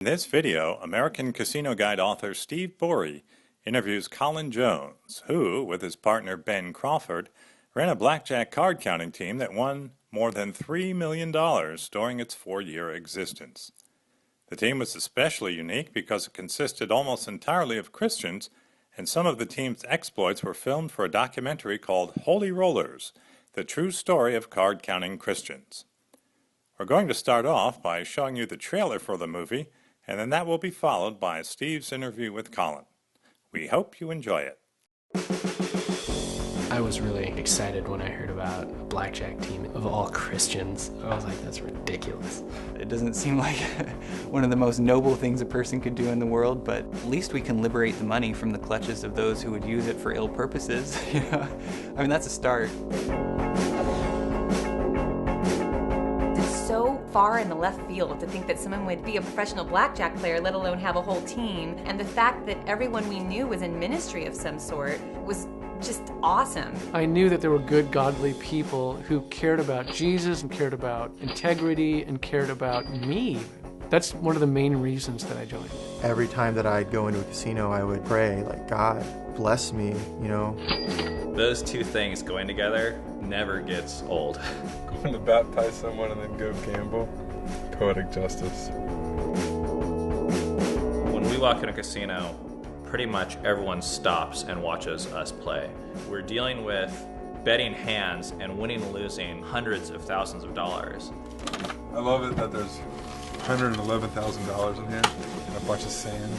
In this video, American Casino Guide author Steve Borey interviews Colin Jones, who, with his partner Ben Crawford, ran a blackjack card counting team that won more than $3 million during its 4-year existence. The team was especially unique because it consisted almost entirely of Christians, and some of the team's exploits were filmed for a documentary called Holy Rollers, the true story of card counting Christians. We're going to start off by showing you the trailer for the movie, and then that will be followed by Steve's interview with Colin. We hope you enjoy it. I was really excited when I heard about a blackjack team of all Christians. I was like, that's ridiculous. It doesn't seem like one of the most noble things a person could do in the world, but at least we can liberate the money from the clutches of those who would use it for ill purposes. I mean, that's a start. So far in the left field to think that someone would be a professional blackjack player, let alone have a whole team. And the fact that everyone we knew was in ministry of some sort was just awesome. I knew that there were good, godly people who cared about Jesus and cared about integrity and cared about me. That's one of the main reasons that I joined. Every time that I'd go into a casino, I would pray, like, God, bless me, you know. Those two things going together never gets old. Going to baptize someone and then go gamble, poetic justice. When we walk in a casino, pretty much everyone stops and watches us play. We're dealing with betting hands and winning and losing hundreds of thousands of dollars. I love it that there's $111,000 in here and a bunch of sand.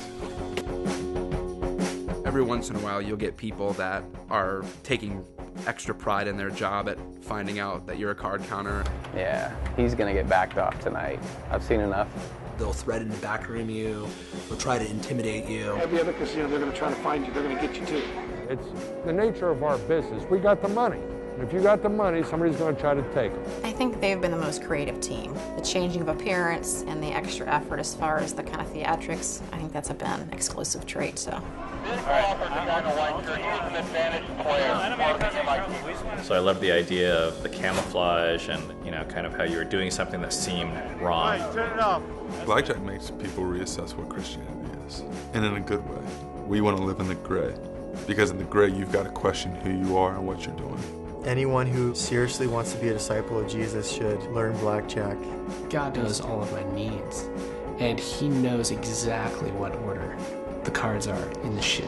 Every once in a while you'll get people that are taking extra pride in their job at finding out that you're a card counter. Yeah, he's gonna get backed off tonight. I've seen enough. They'll threaten to backroom you, they'll try to intimidate you. Every other casino, they're gonna try to find you, they're gonna get you too. It's the nature of our business. We got the money. If you got the money, somebody's going to try to take them. I think they've been the most creative team. The changing of appearance and the extra effort as far as the kind of theatrics, I think that's a Ben exclusive trait, so. So I love the idea of the camouflage and, kind of how you were doing something that seemed wrong. Turn it off. Blackjack makes people reassess what Christianity is, and in a good way. We want to live in the gray, because in the gray you've got to question who you are and what you're doing. Anyone who seriously wants to be a disciple of Jesus should learn blackjack. God knows all of my needs, and He knows exactly what order the cards are in the shoe.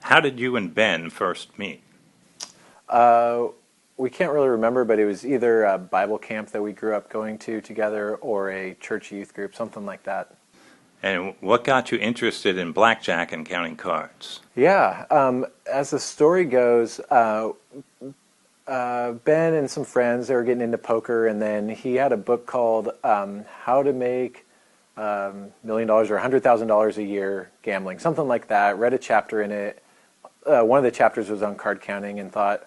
How did you and Ben first meet? We can't really remember, but it was either a Bible camp that we grew up going to together or a church youth group, something like that. And what got you interested in blackjack and counting cards? Yeah, as the story goes, Ben and some friends, they were getting into poker, and then he had a book called How to Make $1 Million or $100,000 a Year Gambling, something like that. Read a chapter in it. One of the chapters was on card counting, and thought,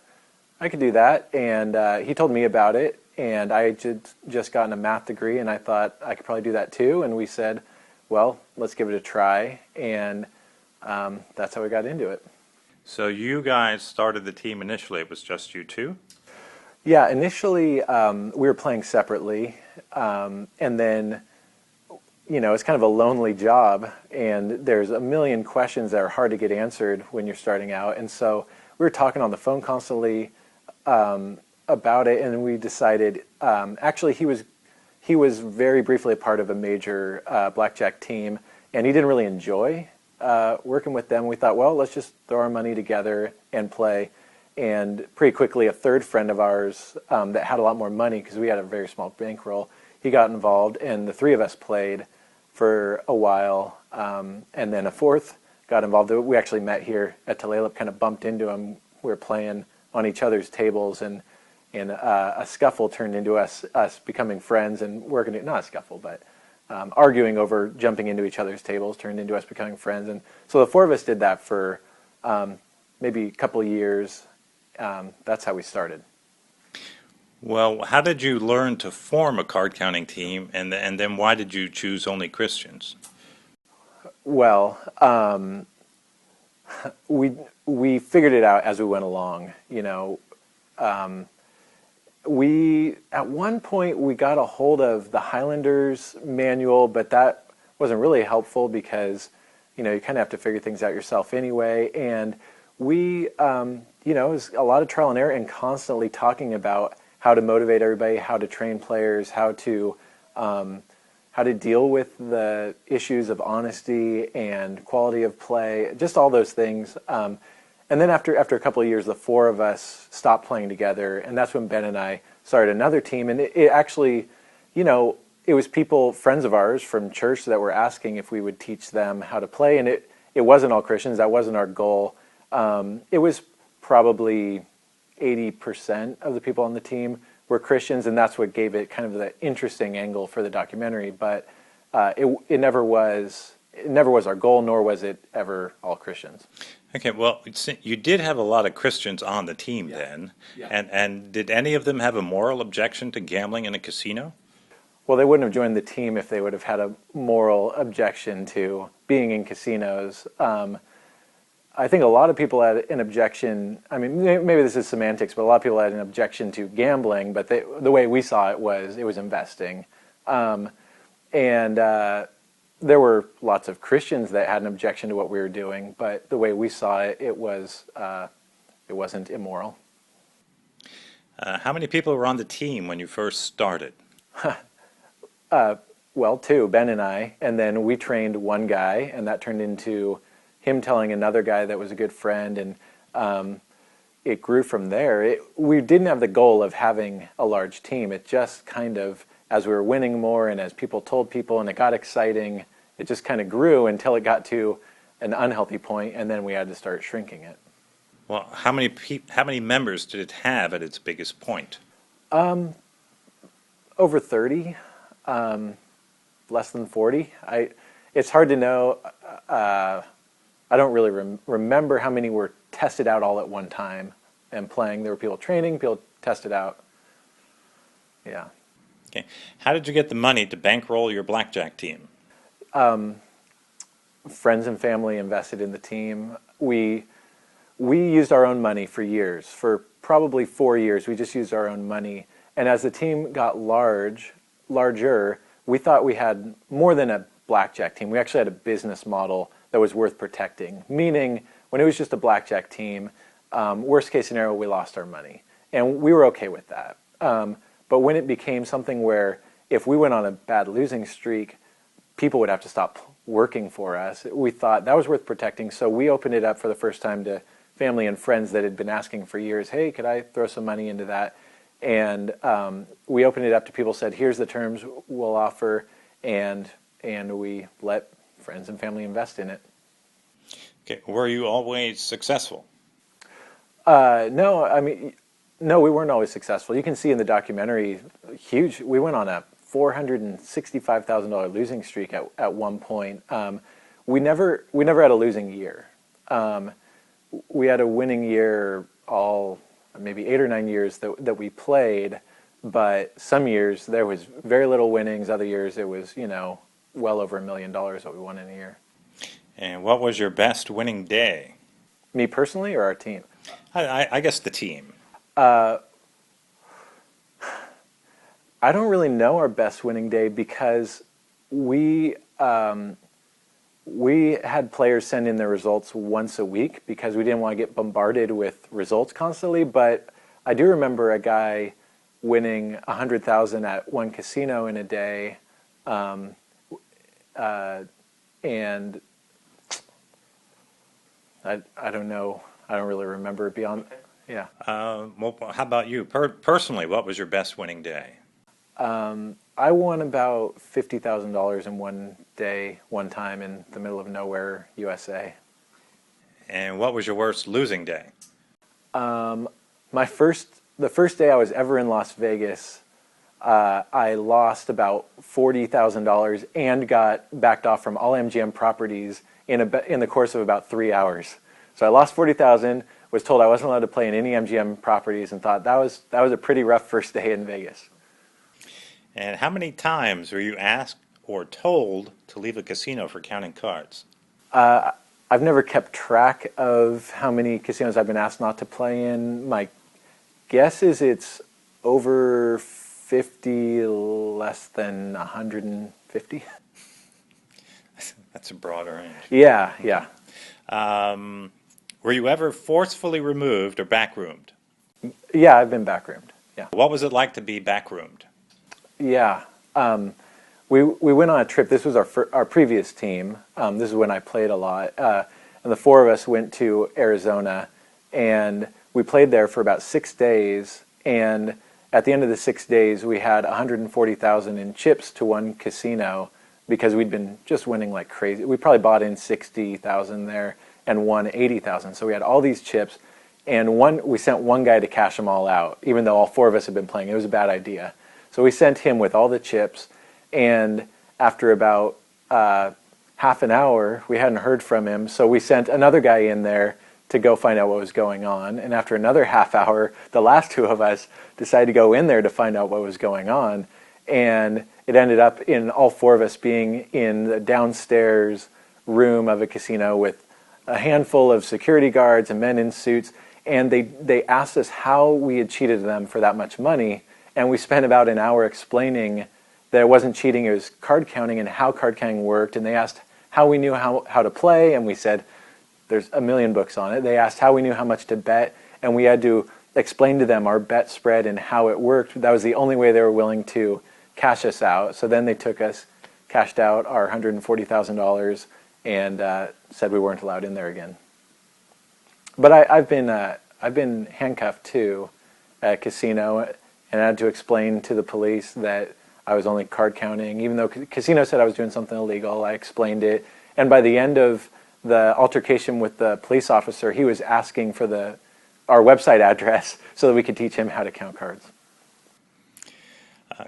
I could do that, and he told me about it, and I had just gotten a math degree, and I thought I could probably do that too, and we said, well, let's give it a try, and that's how we got into it. So you guys started the team initially, it was just you two? Yeah, initially we were playing separately, and then, it's kind of a lonely job, and there's a million questions that are hard to get answered when you're starting out, and so we were talking on the phone constantly about it, and we decided, actually he was very briefly a part of a major blackjack team, and he didn't really enjoy working with them. We thought, well, let's just throw our money together and play, and pretty quickly a third friend of ours that had a lot more money, because we had a very small bankroll, he got involved, and the three of us played for a while, and then a fourth got involved. We actually met here at Tulalip, kind of bumped into him. We were playing on each other's tables, and a scuffle turned into us becoming friends and working. Not a scuffle, but arguing over jumping into each other's tables turned into us becoming friends. And so the four of us did that for maybe a couple of years. That's how we started. Well, how did you learn to form a card counting team, and then why did you choose only Christians? Well, we we figured it out as we went along. We at one point we got a hold of the Highlanders manual, but that wasn't really helpful because you kind of have to figure things out yourself anyway. And we, it was a lot of trial and error and constantly talking about how to motivate everybody, how to train players, how to deal with the issues of honesty and quality of play, just all those things. And then after a couple of years, the four of us stopped playing together, and that's when Ben and I started another team. And it actually, it was people, friends of ours from church, that were asking if we would teach them how to play. And it wasn't all Christians. That wasn't our goal. It was probably 80% of the people on the team were Christians, and that's what gave it kind of the interesting angle for the documentary. But it never was our goal, nor was it ever all Christians. Okay, well, you did have a lot of Christians on the team then, and did any of them have a moral objection to gambling in a casino? Well, they wouldn't have joined the team if they would have had a moral objection to being in casinos. I think a lot of people had an objection. I mean, maybe this is semantics, but a lot of people had an objection to gambling. But the way we saw it was investing, and there were lots of Christians that had an objection to what we were doing. But the way we saw it, it wasn't immoral. How many people were on the team when you first started? Well, two, Ben and I, and then we trained one guy, and that turned into him telling another guy that was a good friend, and it grew from there. We didn't have the goal of having a large team. It just kind of, as we were winning more and as people told people and it got exciting, it just kind of grew until it got to an unhealthy point, and then we had to start shrinking it. Well, how many members did it have at its biggest point? Over 30, less than 40. It's hard to know. I don't really remember how many were tested out all at one time and playing. There were people training, people tested out. Yeah. Okay. How did you get the money to bankroll your blackjack team? Friends and family invested in the team. We used our own money for years. For probably 4 years, we just used our own money. And as the team got larger, we thought we had more than a blackjack team. We actually had a business model that was worth protecting. Meaning, when it was just a blackjack team, worst case scenario, we lost our money. And we were okay with that. But when it became something where if we went on a bad losing streak, people would have to stop working for us, we thought that was worth protecting. So we opened it up for the first time to family and friends that had been asking for years, hey, could I throw some money into that? And we opened it up to people, said, here's the terms we'll offer, and we let friends and family invest in it. Okay, were you always successful? No, we weren't always successful. You can see in the documentary, huge. We went on a $465,000 losing streak at one point. We never had a losing year. We had a winning year all maybe 8 or 9 years that we played, but some years there was very little winnings. Other years it was well over $1 million what we won in a year. And what was your best winning day? Me personally, or our team? I guess the team. I don't really know our best winning day because we had players send in their results once a week because we didn't want to get bombarded with results constantly. But I do remember a guy winning $100,000 at one casino in a day, and I don't know. I don't really remember it beyond. Yeah. Well, how about you? Personally, what was your best winning day? I won about $50,000 in one day, one time in the middle of nowhere, USA. And what was your worst losing day? The first day I was ever in Las Vegas, I lost about $40,000 and got backed off from all MGM properties in the course of about 3 hours. So I lost $40,000, was told I wasn't allowed to play in any MGM properties, and thought that was a pretty rough first day in Vegas. And how many times were you asked or told to leave a casino for counting cards? I I've never kept track of how many casinos I've been asked not to play in. My guess is it's over 50, less than 150. That's a broad range. Yeah, yeah. Were you ever forcefully removed or backroomed? Yeah, I've been backroomed. Yeah. What was it like to be backroomed? Yeah. We went on a trip. This was our previous team. This is when I played a lot. And the four of us went to Arizona, and we played there for about 6 days. And at the end of the 6 days, we had 140,000 in chips to one casino because we'd been just winning like crazy. We probably bought in 60,000 there and won 80,000. So we had all these chips, and we sent one guy to cash them all out, even though all four of us had been playing. It was a bad idea. So we sent him with all the chips, and after about half an hour, we hadn't heard from him, so we sent another guy in there to go find out what was going on. And after another half hour, the last two of us decided to go in there to find out what was going on. And it ended up in all four of us being in the downstairs room of a casino with a handful of security guards and men in suits. And they asked us how we had cheated them for that much money. And we spent about an hour explaining that it wasn't cheating, it was card counting and how card counting worked. And they asked how we knew how to play, and we said, there's a million books on it. They asked how we knew how much to bet, and we had to explain to them our bet spread and how it worked. That was the only way they were willing to cash us out. So then they took us, cashed out our $140,000, and said we weren't allowed in there again. But I've been handcuffed too at a casino, and I had to explain to the police that I was only card counting. Even though casino said I was doing something illegal, I explained it. And by the end of the altercation with the police officer, he was asking for our website address so that we could teach him how to count cards.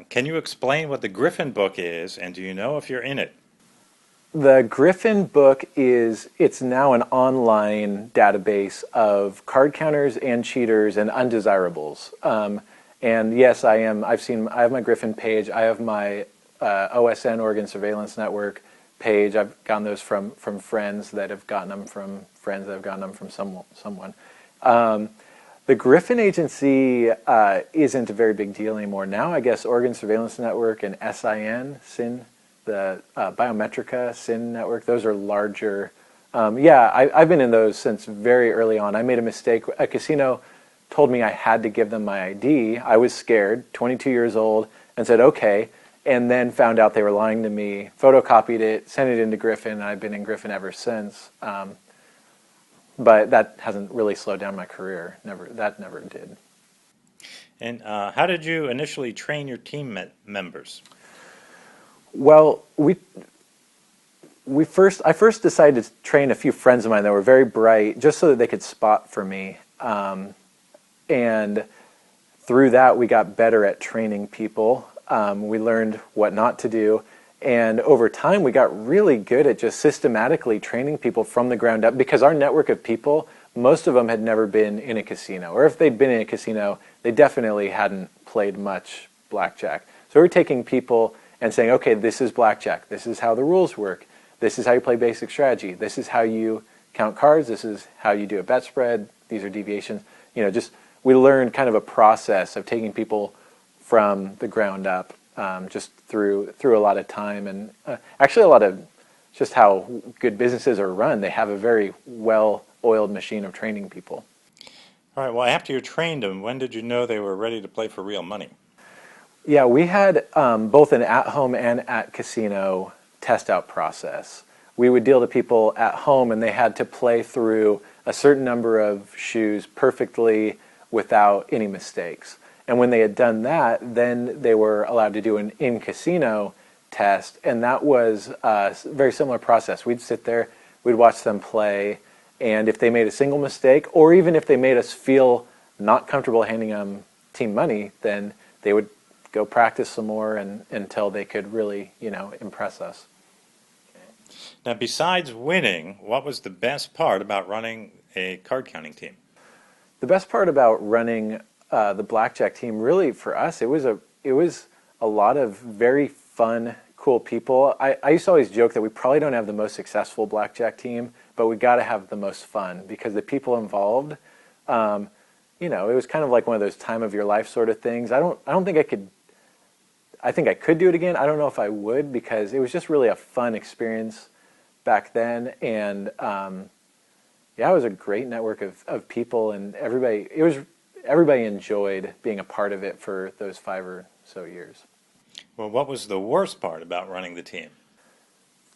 Can you explain what the Griffin book is, and do you know if you're in it? The Griffin book it's now an online database of card counters and cheaters and undesirables. And yes, I have my Griffin page. I have my OSN, Oregon Surveillance Network page. I've gotten those from friends that have gotten them from friends that have gotten them from someone. The Griffin Agency isn't a very big deal anymore. Now I guess Oregon Surveillance Network and SIN, the Biometrica, SIN network, those are larger. I've been in those since very early on. I made a mistake. A casino told me I had to give them my ID. I was scared, 22 years old, and said, okay, and then found out they were lying to me, photocopied it, sent it into Griffin, and I've been in Griffin ever since. But that hasn't really slowed down my career. That never did. And how did you initially train your team members? Well, I first decided to train a few friends of mine that were very bright, just so that they could spot for me. And through that, we got better at training people. We learned what not to do. And over time, we got really good at just systematically training people from the ground up, because our network of people, most of them had never been in a casino. Or if they'd been in a casino, they definitely hadn't played much blackjack. So we're taking people and saying, okay, this is blackjack. This is how the rules work. This is how you play basic strategy. This is how you count cards. This is how you do a bet spread. These are deviations. We learned kind of a process of taking people from the ground up, just through a lot of time, and actually a lot of just how good businesses are run. They have a very well-oiled machine of training people. All right, well, after you trained them, when did you know they were ready to play for real money? Yeah, we had both an at-home and at-casino test-out process. We would deal to people at home, and they had to play through a certain number of shoes perfectly without any mistakes. And when they had done that, then they were allowed to do an in-casino test, and that was a very similar process. We'd sit there, we'd watch them play, and if they made a single mistake, or even if they made us feel not comfortable handing them team money, then they would go practice some more until they could really, impress us. Now, besides winning, what was the best part about running a card counting team? The best part about running the blackjack team, really for us, it was a lot of very fun, cool people. I used to always joke that we probably don't have the most successful blackjack team, but we got to have the most fun because the people involved, you know, it was kind of like one of those time of your life sort of things. I don't think I could. I think I could do it again. I don't know if I would because it was just really a fun experience back then, and yeah, it was a great network of people, and everybody enjoyed being a part of it for those 5 or so years. Well, what was the worst part about running the team?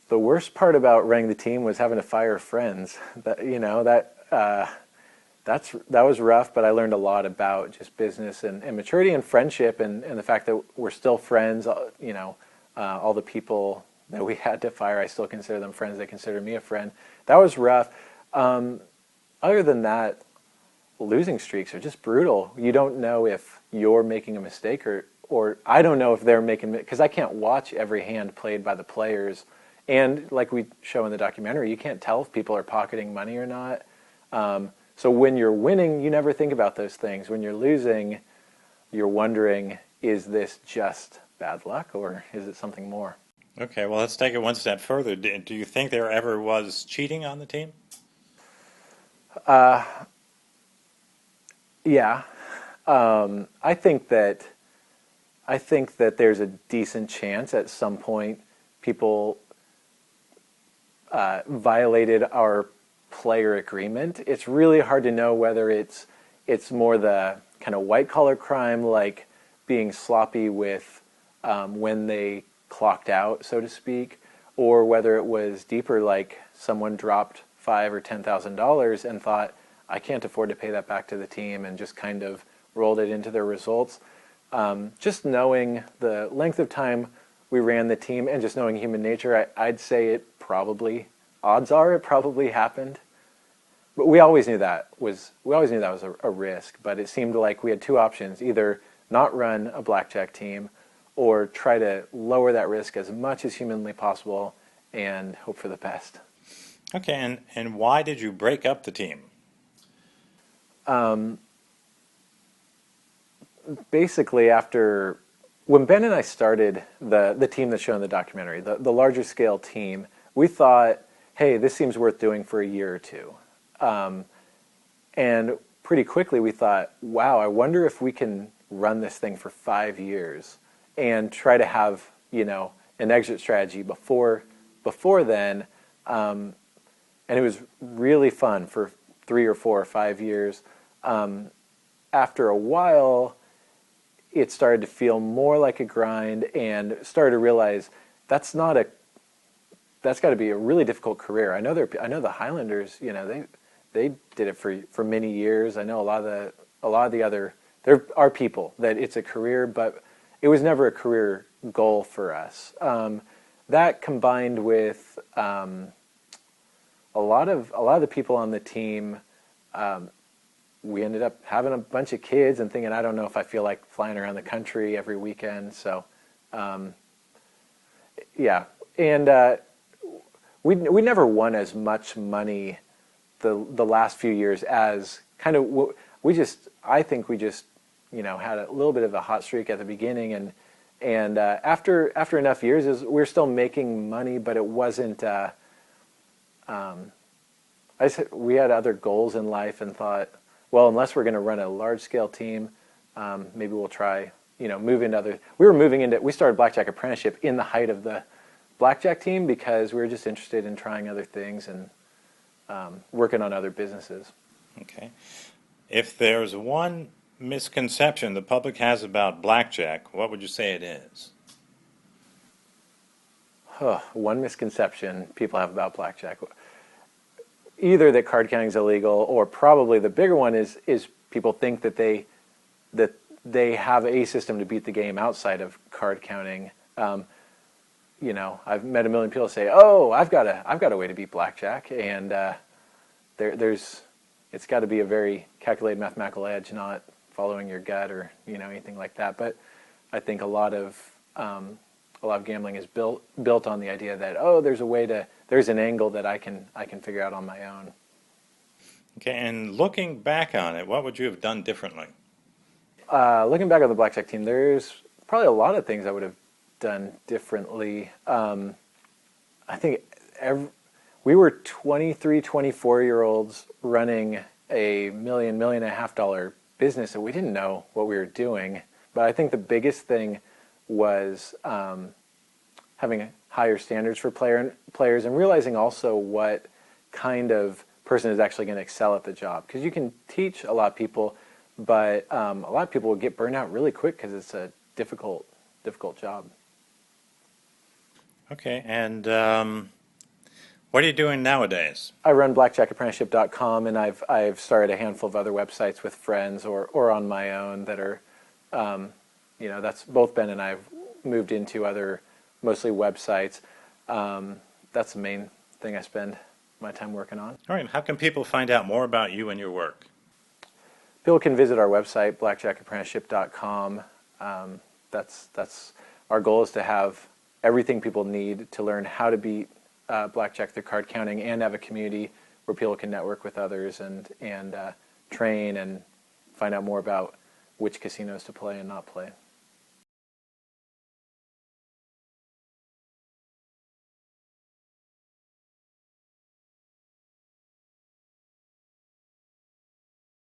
The worst part about running the team was having to fire friends. That that was rough, but I learned a lot about just business and maturity and friendship, and the fact that we're still friends. You know, all the people that we had to fire, I still consider them friends. They consider me a friend. That was rough. Other than that, losing streaks are just brutal. You don't know if you're making a mistake or I don't know if they're making, because I can't watch every hand played by the players. And like we show in the documentary, you can't tell if people are pocketing money or not. So when you're winning, you never think about those things. When you're losing, you're wondering, is this just bad luck or is it something more? Okay, well, let's take it one step further. Do you think there ever was cheating on the team? Yeah. I think that there's a decent chance at some point people violated our player agreement. It's really hard to know whether it's more the kind of white collar crime, like being sloppy with when they clocked out, so to speak, or whether it was deeper, like someone dropped $5,000 or $10,000 and thought, I can't afford to pay that back to the team, and just kind of rolled it into their results. Just knowing the length of time we ran the team and just knowing human nature, I'd say odds are it probably happened. But we always knew that was a risk, but it seemed like we had two options: either not run a blackjack team or try to lower that risk as much as humanly possible and hope for the best. Okay, and why did you break up the team? Basically, when Ben and I started the team that's shown in the documentary, the larger scale team, we thought, hey, this seems worth doing for a year or two. And pretty quickly we thought, wow, I wonder if we can run this thing for 5 years and try to have, you know, an exit strategy before then. And it was really fun for 3 or 4 or 5 years. After a while, it started to feel more like a grind, and started to realize that's got to be a really difficult career. I know the Highlanders, you know, they did it for many years. I know a lot of the other, there are people that it's a career, but it was never a career goal for us. That combined with a lot of the people on the team, we ended up having a bunch of kids and thinking, I don't know if I feel like flying around the country every weekend. So, yeah, and we never won as much money the last few years as kind of I think we just you know had a little bit of a hot streak at the beginning, and after enough years we're still making money, but it wasn't. We had other goals in life and thought, well, unless we're going to run a large-scale team, maybe we'll try, you know, move into other. We started Blackjack Apprenticeship in the height of the Blackjack team because we were just interested in trying other things and working on other businesses. Okay. If there's one misconception the public has about Blackjack, what would you say it is? One misconception people have about Blackjack. Either that card counting is illegal, or probably the bigger one is people think that they have a system to beat the game outside of card counting. You know, I've met a million people say, "Oh, I've got a way to beat Blackjack," and it's got to be a very calculated mathematical edge, not following your gut or you know anything like that. But I think a lot of gambling is built on the idea that there's an angle that I can figure out on my own. Okay, and looking back on it, what would you have done differently? Looking back on the Blackjack team, there's probably a lot of things I would have done differently. I think we were 23, 24-year-olds running a million and a half dollar business, and we didn't know what we were doing. But I think the biggest thing was having higher standards for players and realizing also what kind of person is actually going to excel at the job. Because you can teach a lot of people, but a lot of people will get burned out really quick because it's a difficult job. Okay, and what are you doing nowadays? I run blackjackapprenticeship.com, and I've started a handful of other websites with friends or on my own that are, that's both Ben and I have moved into other mostly websites. That's the main thing I spend my time working on. All right, how can people find out more about you and your work? People can visit our website, blackjackapprenticeship.com. That's our goal, is to have everything people need to learn how to beat blackjack through card counting, and have a community where people can network with others and train and find out more about which casinos to play and not play.